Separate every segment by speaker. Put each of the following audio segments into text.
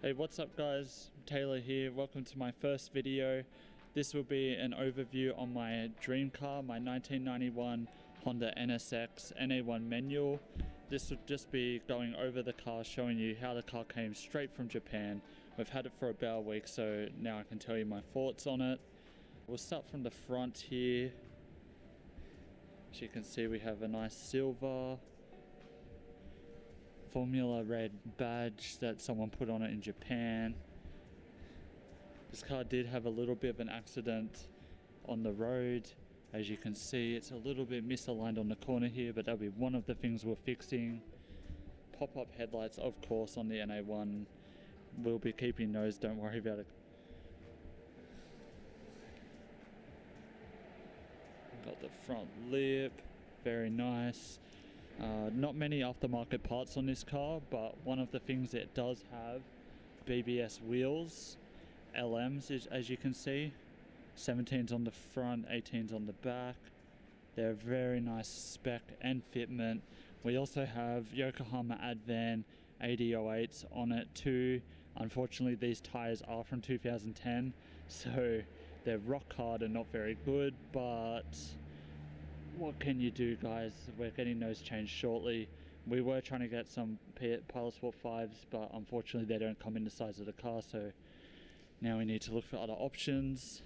Speaker 1: Hey, what's up guys? Taylor here. Welcome to my first video. This will be an overview on my dream car, my 1991 Honda NSX NA1 manual. This will just be going over the car, showing you how the car came straight from Japan. We've had it for about a week, so now I can tell you my thoughts on it. We'll start from the front here. As you can see, we have a nice silver Formula Red badge that someone put on it in Japan. This car did have a little bit of an accident on the road. As you can see, it's a little bit misaligned on the corner here, but that'll be one of the things we're fixing. Pop-up headlights, of course, on the NA1. We'll be keeping those, don't worry about it. Got the front lip, very nice. Not many aftermarket parts on this car, but one of the things it does have, BBS wheels, LMs, as you can see. 17s on the front, 18s on the back. They're very nice spec and fitment. We also have Yokohama Advan 8008s on it too. Unfortunately, these tires are from 2010, so they're rock hard and not very good, but what can you do, guys? We're getting those changed shortly. We were trying to get some Pilot Sport 5s, but unfortunately they don't come in the size of the car, so now we need to look for other options.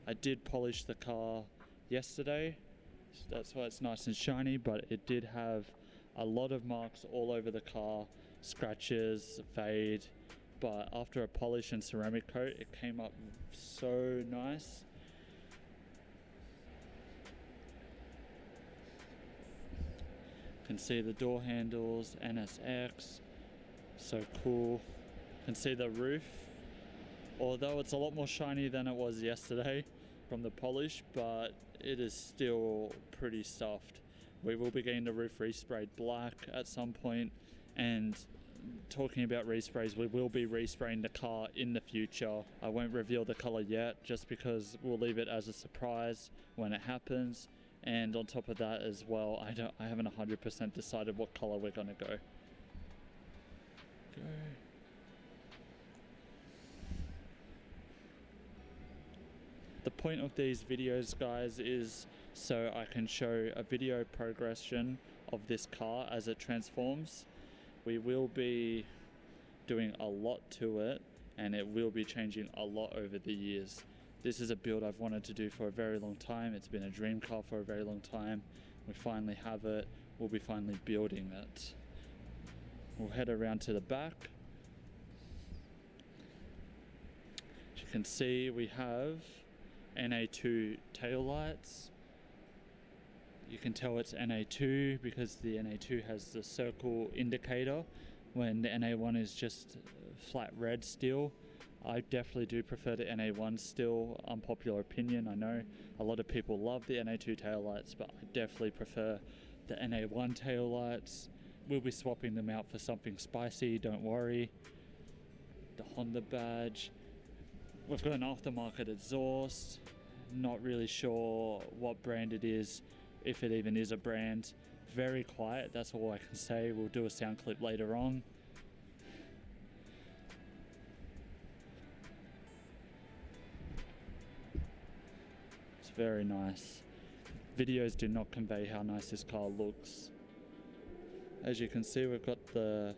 Speaker 1: I did polish the car yesterday, so that's why it's nice and shiny, but it did have a lot of marks all over the car, scratches, fade. But after a polish and ceramic coat, it came up so nice. You can see the door handles, NSX, so cool. You can see the roof, although it's a lot more shiny than it was yesterday from the polish, but it is still pretty stuffed. We will be getting the roof resprayed black at some point, and talking about resprays, we will be respraying the car in the future. I won't reveal the color yet, just because we'll leave it as a surprise when it happens. And on top of that as well, I haven't 100% decided what color we're gonna go. The point of these videos, guys, is so I can show a video progression of this car as it transforms. We will be doing a lot to it, and it will be changing a lot over the years. This is a build I've wanted to do for a very long time. It's been a dream car for a very long time. We finally have it. We'll be finally building it. We'll head around to the back. As you can see, we have NA2 taillights. You can tell it's NA2 because the NA2 has the circle indicator when the NA1 is just flat red still. I definitely do prefer the NA1 still, unpopular opinion, I know. A lot of people love the NA2 taillights, but I definitely prefer the NA1 taillights. We'll be swapping them out for something spicy, don't worry. The Honda badge. We've got an aftermarket exhaust. Not really sure what brand it is, if it even is a brand. Very quiet, that's all I can say. We'll do a sound clip later on. It's very nice. Videos do not convey how nice this car looks. As you can see, we've got the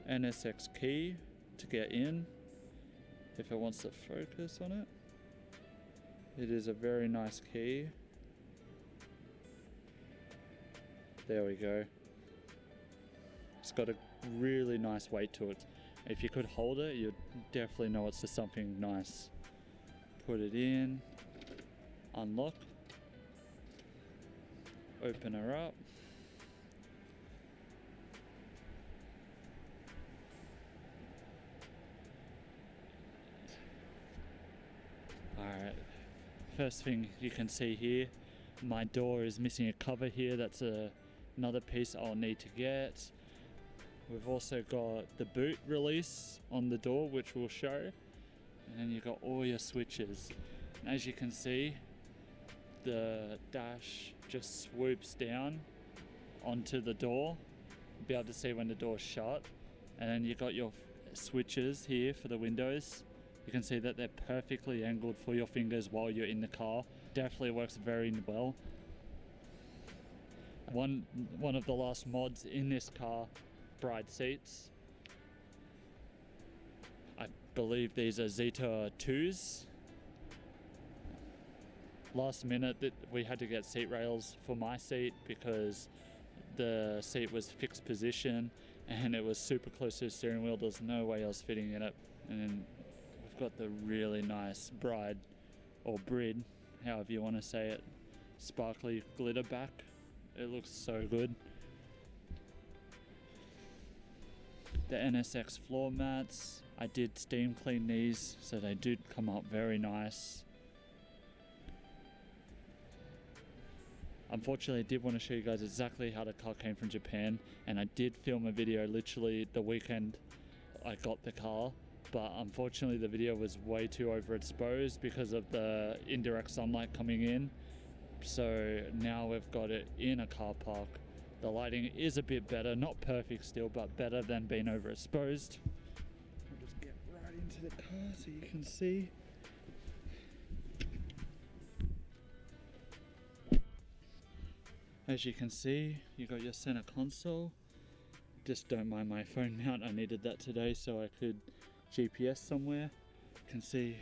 Speaker 1: NSX key to get in, if it wants to focus on it. It is a very nice key. There we go. It's got a really nice weight to it. If you could hold it, you'd definitely know it's just something nice. Put it in, unlock, open her up. Alright, first thing you can see here, my door is missing a cover here. That's another piece I'll need to get. We've also got the boot release on the door, which we'll show, and then you've got all your switches. And as you can see, the dash just swoops down onto the door, be able to see when the door's shut. And then you got your switches here for the windows. You can see that they're perfectly angled for your fingers while you're in the car. Definitely works very well. One of the last mods in this car, bride seats. I believe these are Zeta 2s. Last minute that we had to get seat rails for my seat because the seat was fixed position and it was super close to the steering wheel. There's no way I was fitting in it. And then we've got the really nice bride or brid, however you want to say it, sparkly glitter back. It looks so good. The NSX floor mats, I did steam clean these, so they did come up very nice. Unfortunately, I did want to show you guys exactly how the car came from Japan, and I did film a video literally the weekend I got the car, but unfortunately the video was way too overexposed because of the indirect sunlight coming in. So now we've got it in a car park. The lighting is a bit better, not perfect still, but better than being overexposed. I'll just get right into the car so you can see. As you can see, you got your center console. Just don't mind my phone mount, I needed that today so I could GPS somewhere. You can see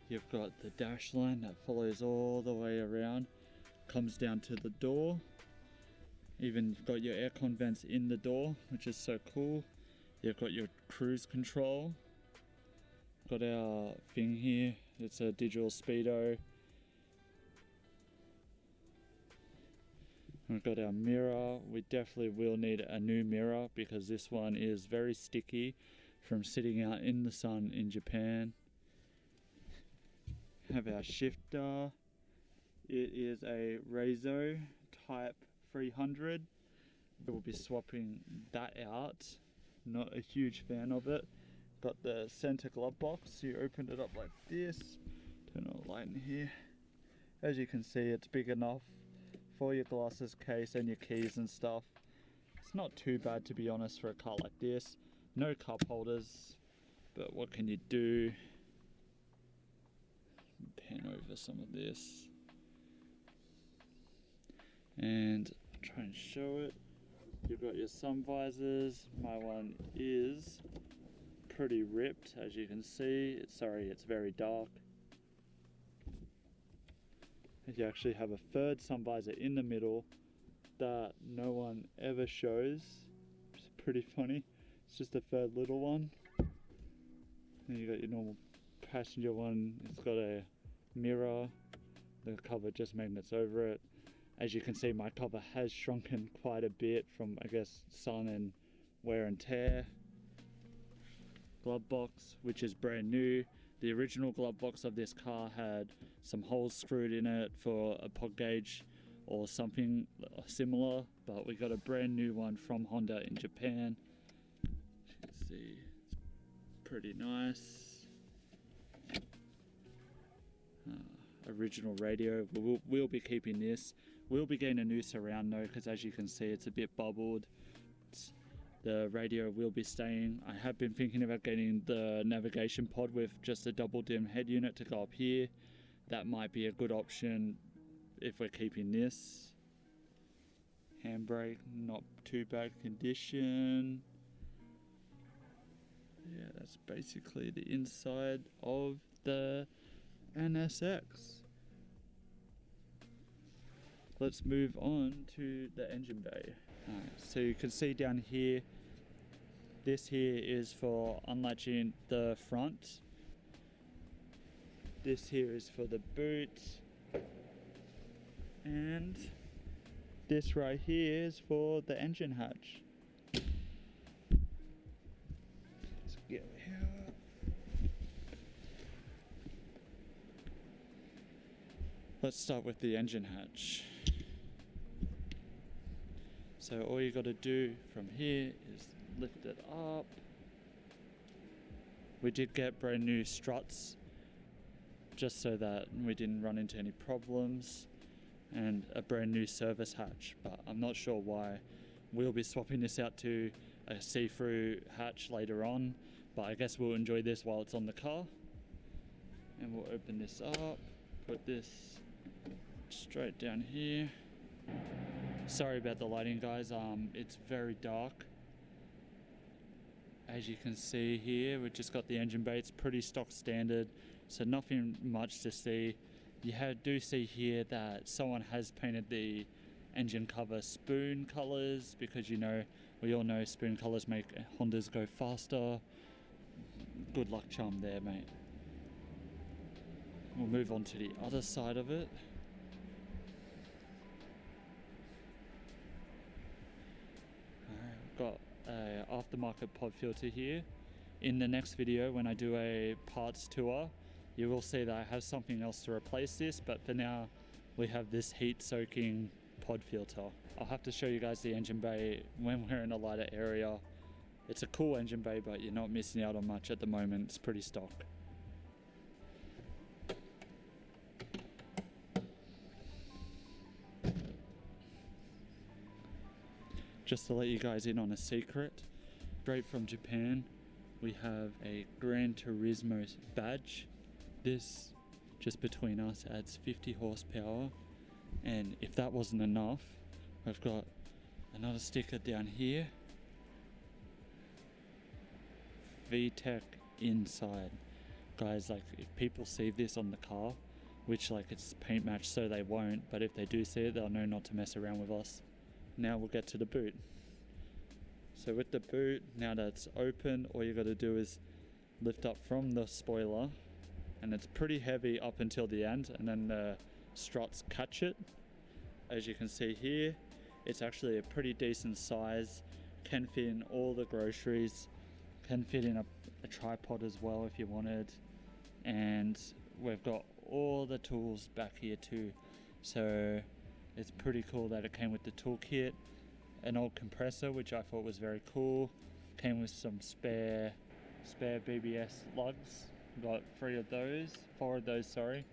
Speaker 1: you've got the dash line that follows all the way around, comes down to the door. Even you've got your aircon vents in the door, which is so cool. You've got your cruise control. Got our thing here, it's a digital speedo. We've got our mirror. We definitely will need a new mirror because this one is very sticky from sitting out in the sun in Japan. Have our shifter. It is a Reizo Type 300. We'll be swapping that out. Not a huge fan of it. Got the center glove box. You open it up like this. Turn on the light in here. As you can see, it's big enough for your glasses case and your keys and stuff. It's not too bad, to be honest, for a car like this. No cup holders, but what can you do? Pan over some of this and try and show it. You've got your sun visors. My one is pretty ripped, as you can see. It's very dark. You actually have a third sun visor in the middle that no one ever shows. It's pretty funny. It's just a third little one. Then you got your normal passenger one. It's got a mirror. The cover just magnets over it. As you can see, my cover has shrunken quite a bit from, I guess, sun and wear and tear. Glove box, which is brand new. The original glove box of this car had some holes screwed in it for a pod gauge or something similar, but we got a brand new one from Honda in Japan. As you can see, it's pretty nice. Original radio, we'll be keeping this. We'll be getting a new surround though, because as you can see, it's a bit bubbled. The radio will be staying. I have been thinking about getting the navigation pod with just a double dim head unit to go up here. That might be a good option if we're keeping this. Handbrake, not too bad condition. Yeah, that's basically the inside of the NSX. Let's move on to the engine bay. So you can see down here, this here is for unlatching the front. This here is for the boot. And this right here is for the engine hatch. Let's get here. Let's start with the engine hatch. So all you got to do from here is lift it up. We did get brand new struts just so that we didn't run into any problems. and a brand new service hatch, but I'm not sure why. We'll be swapping this out to a see-through hatch later on, but I guess we'll enjoy this while it's on the car. And we'll open this up, put this straight down here. Sorry about the lighting, guys. It's very dark. As you can see here, we've just got the engine bay. It's pretty stock standard, so nothing much to see. You do see here that someone has painted the engine cover spoon colors, because we all know spoon colors make Hondas go faster. Good luck charm there, mate. We'll move on to the other side of it. We've got a aftermarket pod filter here. In the next video, when I do a parts tour, you will see that I have something else to replace this, but for now we have this heat soaking pod filter. I'll have to show you guys the engine bay when we're in a lighter area. It's a cool engine bay, but you're not missing out on much at the moment. It's pretty stock. Just to let you guys in on a secret, straight from Japan, we have a Gran Turismo badge. This, just between us, adds 50 horsepower. And if that wasn't enough, I've got another sticker down here. VTEC inside. Guys, like, if people see this on the car, which it's paint match, so they won't, but if they do see it, they'll know not to mess around with us. Now we'll get to the boot. So with the boot, now that it's open, all you got to do is lift up from the spoiler, and it's pretty heavy up until the end, and then the struts catch it. As you can see here, it's actually a pretty decent size, can fit in all the groceries, can fit in a tripod as well if you wanted, and we've got all the tools back here too. So it's pretty cool that it came with the toolkit, an old compressor, which I thought was very cool, came with some spare BBS lugs, got 4 of those, sorry.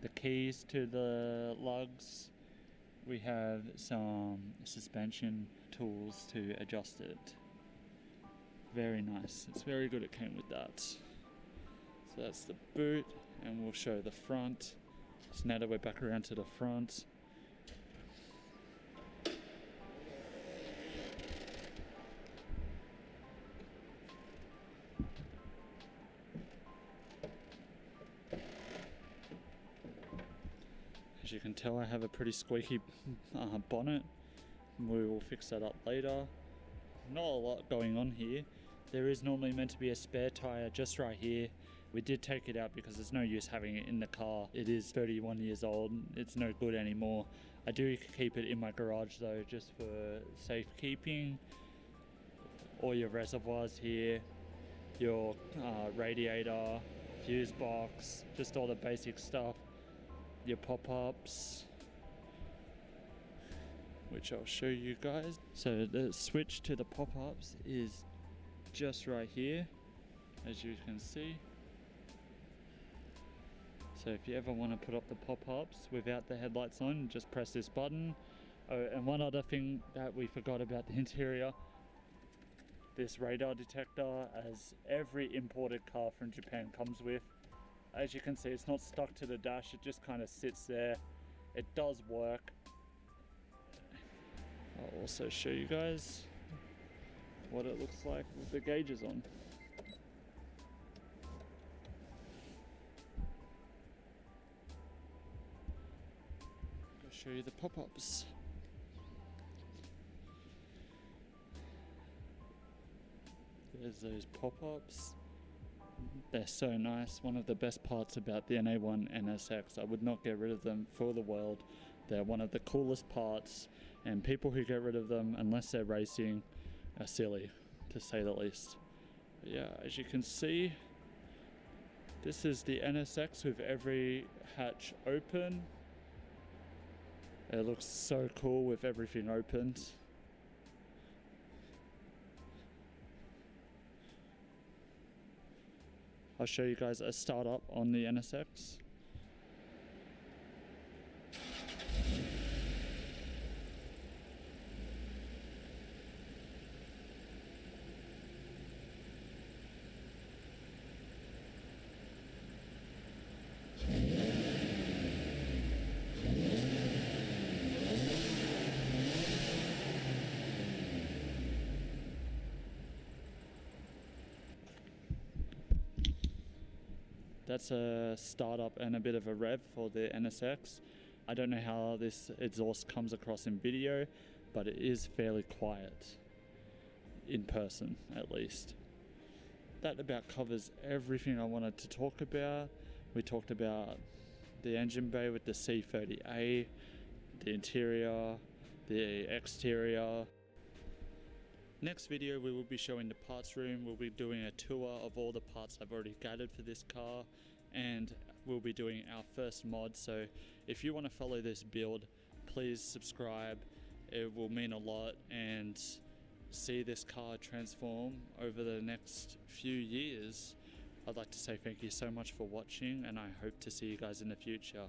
Speaker 1: The keys to the lugs, we have some suspension tools to adjust it. Very nice, it's very good it came with that. So that's the boot, and we'll show the front. So now that we're back around to the front, as you can tell, I have a pretty squeaky bonnet. We will fix that up later. Not a lot going on here. There is normally meant to be a spare tire just right here. We did take it out because there's no use having it in the car. It is 31 years old. It's no good anymore. I do keep it in my garage though, just for safekeeping. All your reservoirs here, your radiator, fuse box, just all the basic stuff. Your pop-ups, which I'll show you guys. So the switch to the pop-ups is just right here, as you can see. So if you ever want to put up the pop-ups without the headlights on, just press this button. Oh, and one other thing that we forgot about the interior, this radar detector, as every imported car from Japan comes with. As you can see, it's not stuck to the dash, it just kind of sits there. It does work. I'll also show you guys what it looks like with the gauges on. I'll show you the pop-ups. There's those pop-ups. They're so nice. One of the best parts about the NA1 NSX. I would not get rid of them for the world. They're one of the coolest parts, and people who get rid of them, unless they're racing, are silly, to say the least. But yeah, as you can see, this is the NSX with every hatch open. It looks so cool with everything opened. I'll show you guys a startup on the NSX. that's a startup and a bit of a rev for the NSX. I don't know how this exhaust comes across in video, but it is fairly quiet in person, at least. That about covers everything I wanted to talk about. We talked about the engine bay with the C30A, the interior, the exterior. Next video we will be showing the parts room. We'll be doing a tour of all the parts I've already gathered for this car, and we'll be doing our first mod. So if you want to follow this build, please subscribe. It will mean a lot, and see this car transform over the next few years. I'd like to say thank you so much for watching, and I hope to see you guys in the future.